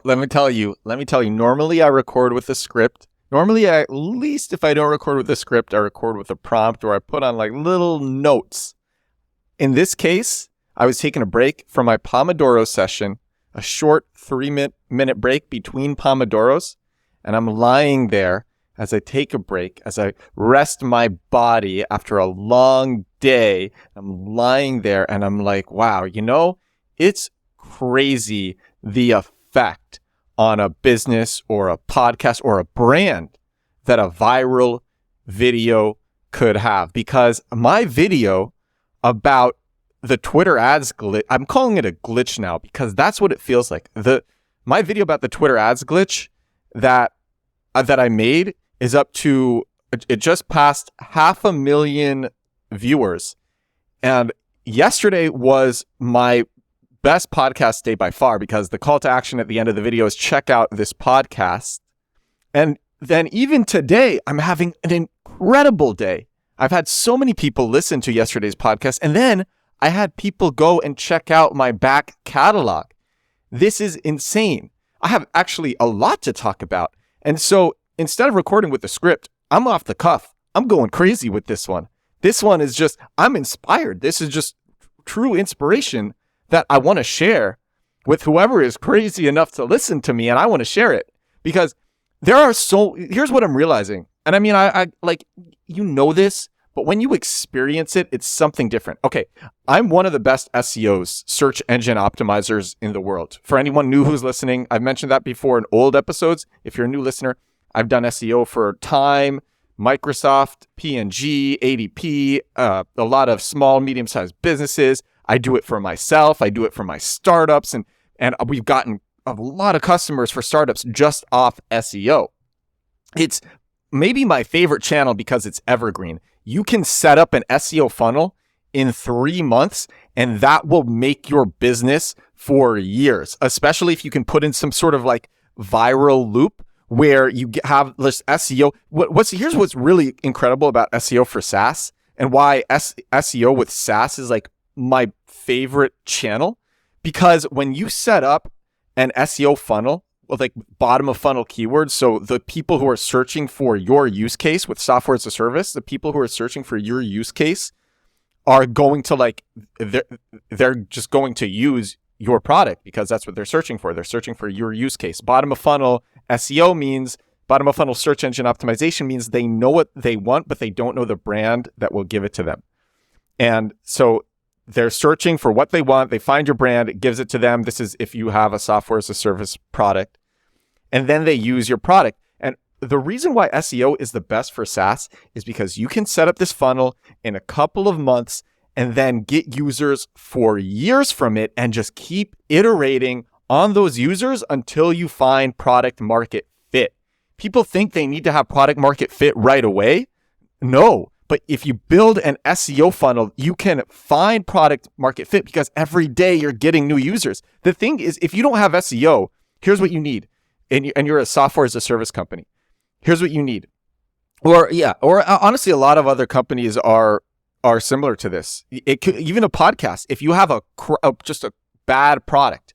Let me tell you, normally I record with a script. Normally, at least if I don't record with a script, I record with a prompt or I put on like little notes. In this case, I was taking a break from my Pomodoro session, a short 3-minute break between Pomodoros, and I'm lying there as I take a break, as I rest my body after a long day. I'm lying there and I'm like, wow, it's crazy the effect on a business or a podcast or a brand that a viral video could have. Because my video about the Twitter ads glitch, I'm calling it a glitch now because that's what it feels like. My video about the Twitter ads glitch that I made is up to, it just passed 500,000 viewers. And yesterday was my best podcast day by far because the call to action at the end of the video is check out this podcast. And then even today, I'm having an incredible day. I've had so many people listen to yesterday's podcast, and then I had people go and check out my back catalog. This is insane. I have actually a lot to talk about. And so instead of recording with the script, I'm off the cuff. I'm going crazy with this one. This one is just, I'm inspired. This is just true inspiration that I want to share with whoever is crazy enough to listen to me, and I want to share it because here's what I'm realizing. And I mean, I like, this, but when you experience it, it's something different. Okay, I'm one of the best SEOs, search engine optimizers in the world. For anyone new who's listening, I've mentioned that before in old episodes. If you're a new listener, I've done SEO for Time, Microsoft, P&G, ADP, a lot of small, medium-sized businesses. I do it for myself. I do it for my startups. And we've gotten a lot of customers for startups just off SEO. It's maybe my favorite channel because it's evergreen. You can set up an SEO funnel in 3 months, and that will make your business for years, especially if you can put in some sort of like viral loop where you have this SEO. Here's what's really incredible about SEO for SaaS and why SEO with SaaS is like my favorite channel, because when you set up an SEO funnel with like bottom of funnel keywords, so the people who are searching for your use case with software as a service, the people who are searching for your use case are going to they're just going to use your product because that's what they're searching for. They're searching for your use case. Bottom of funnel SEO means bottom of funnel search engine optimization means they know what they want, but they don't know the brand that will give it to them. And so they're searching for what they want. They find your brand. It gives it to them. This is if you have a software as a service product. And then they use your product. And the reason why SEO is the best for SaaS is because you can set up this funnel in a couple of months and then get users for years from it and just keep iterating on those users until you find product market fit. People think they need to have product market fit right away. No. But if you build an SEO funnel, you can find product market fit because every day you're getting new users. The thing is, if you don't have SEO, here's what you need. And you're a software as a service company. Here's what you need. Or honestly, a lot of other companies are similar to this. It could, even a podcast. If you have just a bad product,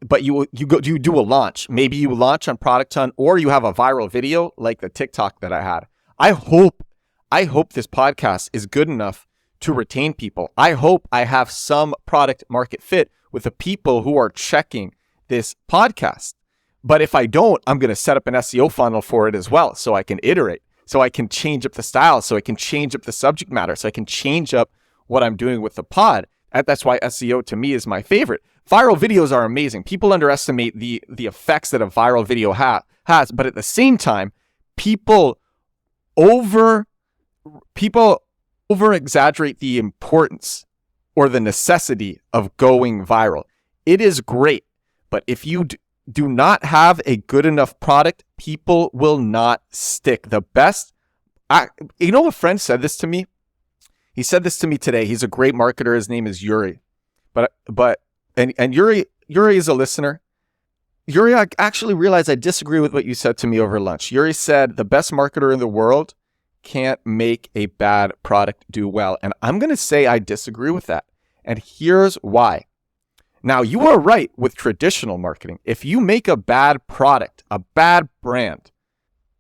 but you do a launch. Maybe you launch on Product Hunt, or you have a viral video like the TikTok that I had. I hope this podcast is good enough to retain people. I hope I have some product market fit with the people who are checking this podcast. But if I don't, I'm going to set up an SEO funnel for it as well, so I can iterate, so I can change up the style, so I can change up the subject matter, so I can change up what I'm doing with the pod. And that's why SEO to me is my favorite. Viral videos are amazing. People underestimate the effects that a viral video has, but at the same time, people over exaggerate the importance or the necessity of going viral. It is great, but if you do not have a good enough product, people will not stick. The best, a friend said this to me. He said this to me today. He's a great marketer. His name is Yuri, and Yuri is a listener. Yuri, I actually realized I disagree with what you said to me over lunch. Yuri said the best marketer in the world can't make a bad product do well. And I'm going to say I disagree with that. And here's why. Now, you are right with traditional marketing. If you make a bad product, a bad brand,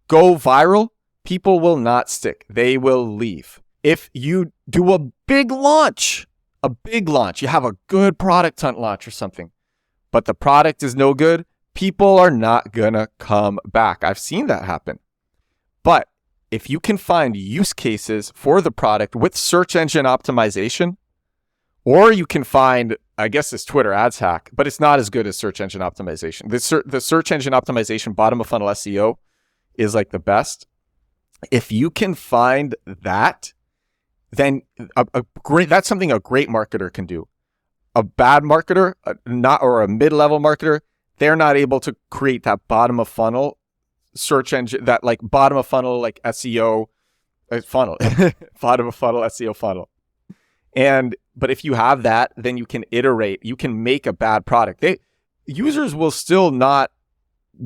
go viral, people will not stick. They will leave. If you do a big launch, you have a good product hunt launch or something, but the product is no good, people are not gonna come back. I've seen that happen. But if you can find use cases for the product with search engine optimization, or you can find, I guess it's Twitter ads hack, but it's not as good as search engine optimization. The search engine optimization bottom of funnel SEO is like the best. If you can find that, then that's something a great marketer can do. A bad marketer, or a mid-level marketer, they're not able to create that bottom of funnel search engine, that like bottom of funnel, like SEO funnel, bottom of funnel SEO funnel. But if you have that, then you can iterate, you can make a bad product. Users will still not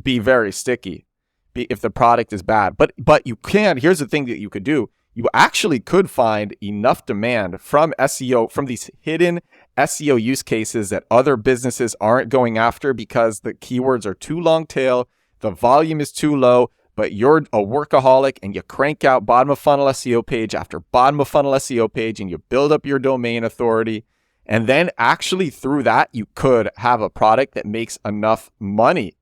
be very sticky if the product is bad, but you can, here's the thing that you could do. You actually could find enough demand from SEO, from these hidden SEO use cases that other businesses aren't going after because the keywords are too long tail, the volume is too low, but you're a workaholic and you crank out bottom of funnel SEO page after bottom of funnel SEO page and you build up your domain authority. And then actually through that, you could have a product that makes enough money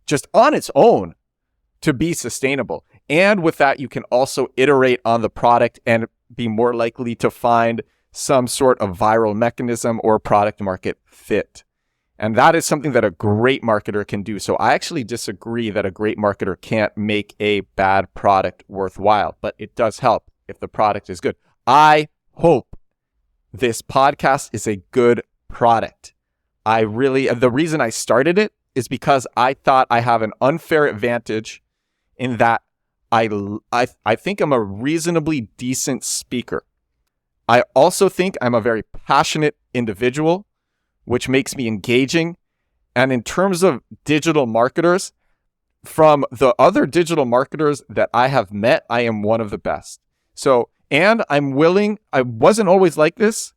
just on its own to be sustainable. And with that, you can also iterate on the product and be more likely to find some sort of viral mechanism or product market fit. And that is something that a great marketer can do. So I actually disagree that a great marketer can't make a bad product worthwhile, but it does help if the product is good. I hope this podcast is a good product. The reason I started it is because I thought I have an unfair advantage in that I think I'm a reasonably decent speaker. I also think I'm a very passionate individual, which makes me engaging. And in terms of digital marketers, from the other digital marketers that I have met, I am one of the best. So, and I wasn't always like this,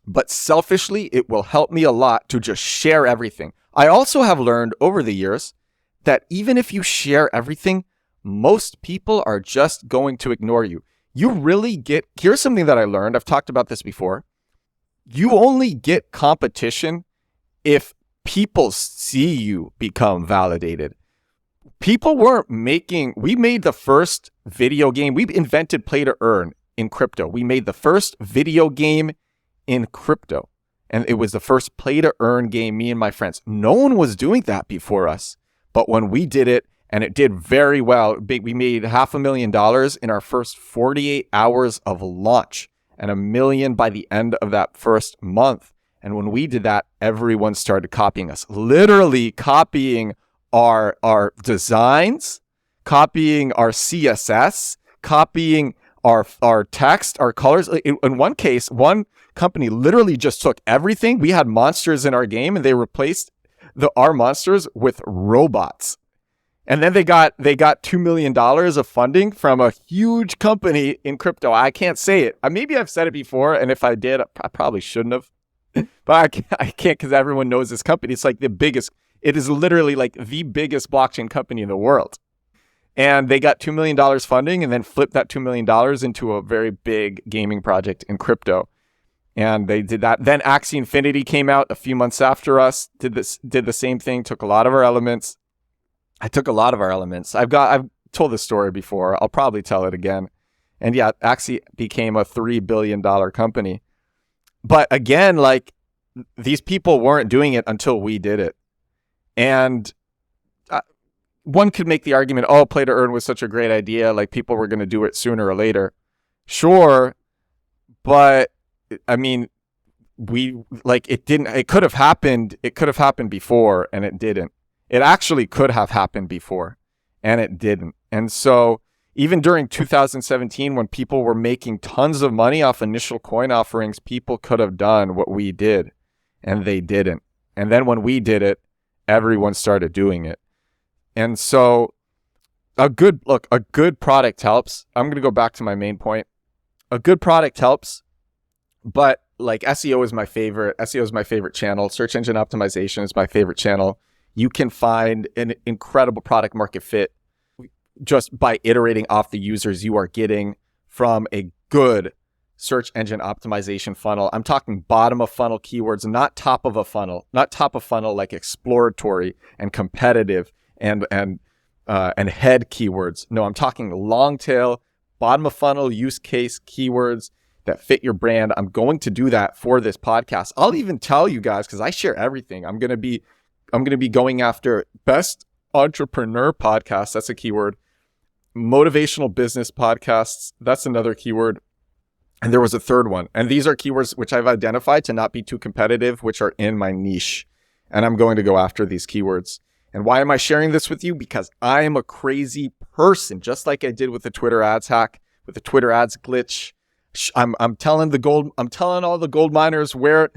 but selfishly, it will help me a lot to just share everything. I also have learned over the years that even if you share everything, most people are just going to ignore you. Here's something that I learned. I've talked about this before. You only get competition if people see you become validated. We made the first video game. We invented play to earn in crypto. We made the first video game in crypto. And it was the first play to earn game, me and my friends. No one was doing that before us. But when we did it, and it did very well, we made $500,000 in our first 48 hours of launch and $1 million by the end of that first month. And when we did that, everyone started copying us, literally copying our designs, copying our CSS, copying our text, our colors. In one case, one company literally just took everything. We had monsters in our game and they replaced our monsters with robots. And then they got $2 million of funding from a huge company in crypto. I can't say it. Maybe I've said it before, and if I did, I probably shouldn't have. But I can't because everyone knows this company. It's like the biggest. It is literally like the biggest blockchain company in the world. And they got $2 million funding and then flipped that $2 million into a very big gaming project in crypto. And they did that. Then Axie Infinity came out a few months after us, did the same thing, took a lot of our elements. I took a lot of our elements. I've told this story before. I'll probably tell it again. And yeah, Axie became a $3 billion company. But again, like these people weren't doing it until we did it. And one could make the argument, oh, play to earn was such a great idea. Like people were going to do it sooner or later. Sure. But I mean, it could have happened. It could have happened before and it didn't. It actually could have happened before and it didn't. And so even during 2017, when people were making tons of money off initial coin offerings, people could have done what we did and they didn't. And then when we did it, everyone started doing it. And so a good product helps. I'm going to go back to my main point. A good product helps, but like SEO is my favorite. SEO is my favorite channel. Search engine optimization is my favorite channel. You can find an incredible product market fit just by iterating off the users you are getting from a good search engine optimization funnel. I'm talking bottom of funnel keywords, not top of a funnel, not top of funnel like exploratory and competitive and head keywords. No, I'm talking long tail, bottom of funnel use case keywords that fit your brand. I'm going to do that for this podcast. I'll even tell you guys, because I share everything. I'm going to be going after best entrepreneur podcasts. That's a keyword. Motivational business podcasts. That's another keyword. And there was a third one. And these are keywords which I've identified to not be too competitive, which are in my niche. And I'm going to go after these keywords. And why am I sharing this with you? Because I am a crazy person, just like I did with the Twitter ads hack, with the Twitter ads glitch. I'm telling all the gold miners where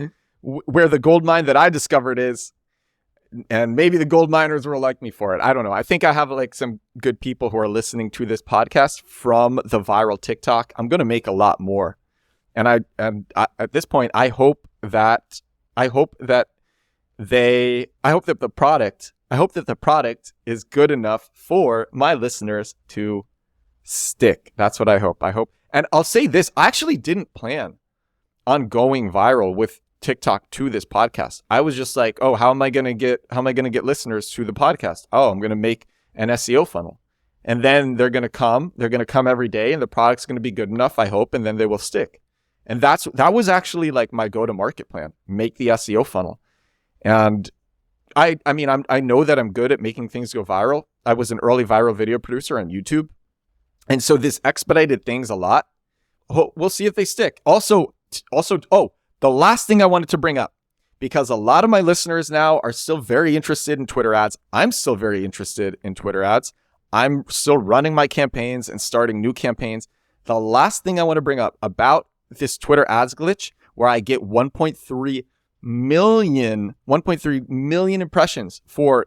the gold mine that I discovered is. And maybe the gold miners will like me for it. I don't know. I think I have like some good people who are listening to this podcast from the viral TikTok. I'm going to make a lot more. And I at this point, I hope that the product is good enough for my listeners to stick. That's what I hope. And I'll say this, I actually didn't plan on going viral with TikTok to this podcast. I was just like, oh, how am I going to get listeners to the podcast? Oh, I'm going to make an SEO funnel. And then they're going to come every day and the product's going to be good enough, I hope, and then they will stick. And that was actually like my go-to-market plan, make the SEO funnel. And I know that I'm good at making things go viral. I was an early viral video producer on YouTube. And so this expedited things a lot. We'll see if they stick. Also, the last thing I wanted to bring up, because a lot of my listeners now are still very interested in Twitter ads. I'm still very interested in Twitter ads. I'm still running my campaigns and starting new campaigns. The last thing I want to bring up about this Twitter ads glitch, where I get 1.3 million impressions for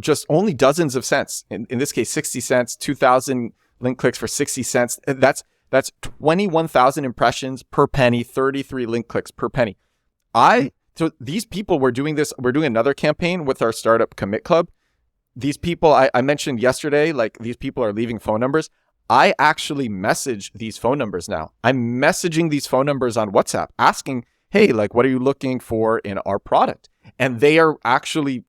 just only dozens of cents. In this case, 60 cents, 2,000 link clicks for 60 cents. That's 21,000 impressions per penny, 33 link clicks per penny. So these people were doing this. We're doing another campaign with our startup commit club. These people I mentioned yesterday, like these people are leaving phone numbers. I actually message these phone numbers now. I'm messaging these phone numbers on WhatsApp asking, hey, like, what are you looking for in our product? And they are actually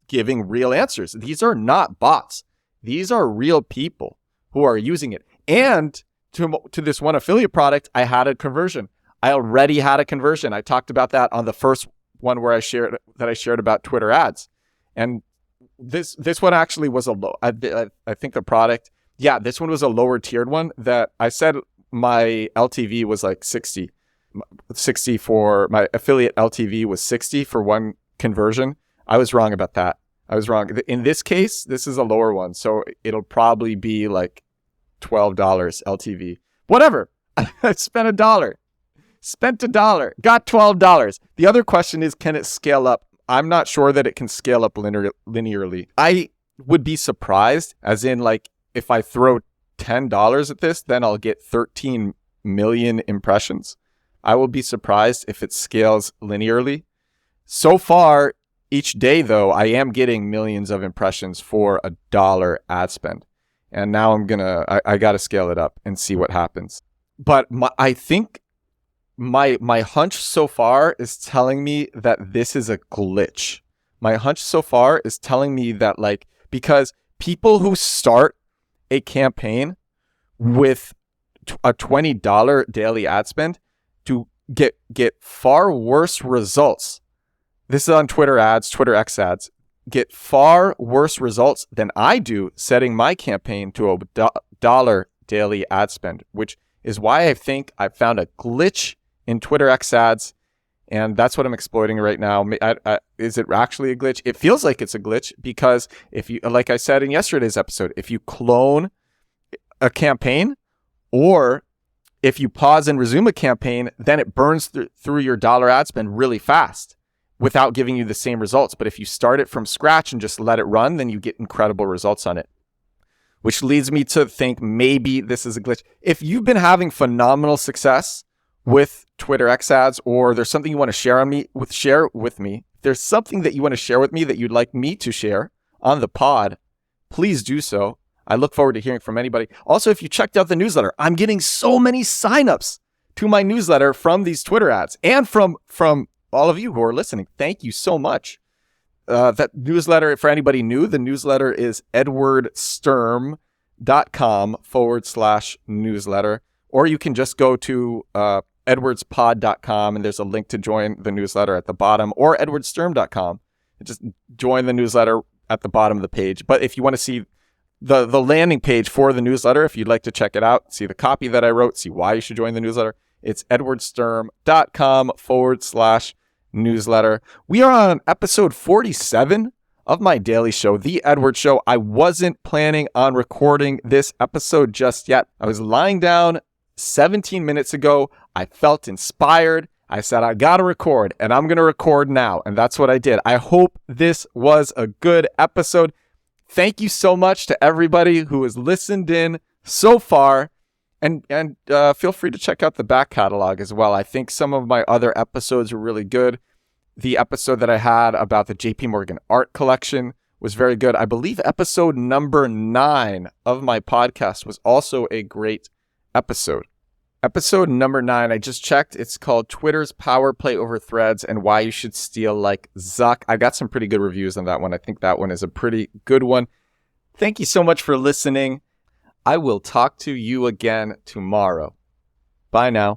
giving real answers. These are not bots. These are real people who are using it. And to this one affiliate product, I had a conversion. I already had a conversion. I talked about that on the first one where I shared about Twitter ads. And this one actually was a low. I think the product, this one was a lower tiered one that I said my LTV was like 60 for my affiliate LTV was 60 for one conversion. I was wrong about that. I was wrong. In this case, this is a lower one. So it'll probably be like $12 LTV. Whatever. I spent $1. Got $12. The other question is, can it scale up? I'm not sure that it can scale up linearly. I would be surprised, as in like if I throw $10 at this, then I'll get 13 million impressions. I will be surprised if it scales linearly. So far, each day though, I am getting millions of impressions for $1 ad spend. And now I got to scale it up and see what happens. But I think my hunch so far is telling me that this is a glitch. My hunch so far is telling me that because people who start a campaign with a $20 daily ad spend to get far worse results. This is on Twitter ads, Twitter X ads. Get far worse results than I do setting my campaign to a $1 daily ad spend, which is why I think I found a glitch in Twitter X ads, and that's what I'm exploiting right now. Is it actually a glitch? It feels like it's a glitch because if you, like I said in yesterday's episode, if you clone a campaign or if you pause and resume a campaign, then it burns through your dollar ad spend really fast without giving you the same results. But if you start it from scratch and just let it run, then you get incredible results on it. Which leads me to think maybe this is a glitch. If you've been having phenomenal success with Twitter X ads, or there's something you want to share with me, if there's something that you want to share with me that you'd like me to share on the pod, please do so. I look forward to hearing from anybody. Also, if you checked out the newsletter, I'm getting so many signups to my newsletter from these Twitter ads and from all of you who are listening. Thank you so much. That newsletter, for anybody new, the newsletter is edwardssturm.com/newsletter, or you can just go to edwardspod.com and there's a link to join the newsletter at the bottom, or edwardsturm.com. Just join the newsletter at the bottom of the page. But if you want to see the landing page for the newsletter, if you'd like to check it out, see the copy that I wrote, see why you should join the newsletter, it's edwardsturm.com/newsletter. We are on episode 47 of my daily show, The Edward Show. I wasn't planning on recording this episode just yet. I was lying down 17 minutes ago. I felt inspired. I said, I gotta record, and I'm gonna record now. And that's what I did. I hope this was a good episode. Thank you so much to everybody who has listened in so far. And feel free to check out the back catalog as well. I think some of my other episodes were really good. The episode that I had about the JP Morgan art collection was very good. I believe episode number 9 of my podcast was also a great episode. Episode number 9, I just checked. It's called Twitter's Power Play Over Threads and Why You Should Steal Like Zuck. I got some pretty good reviews on that one. I think that one is a pretty good one. Thank you so much for listening. I will talk to you again tomorrow. Bye now.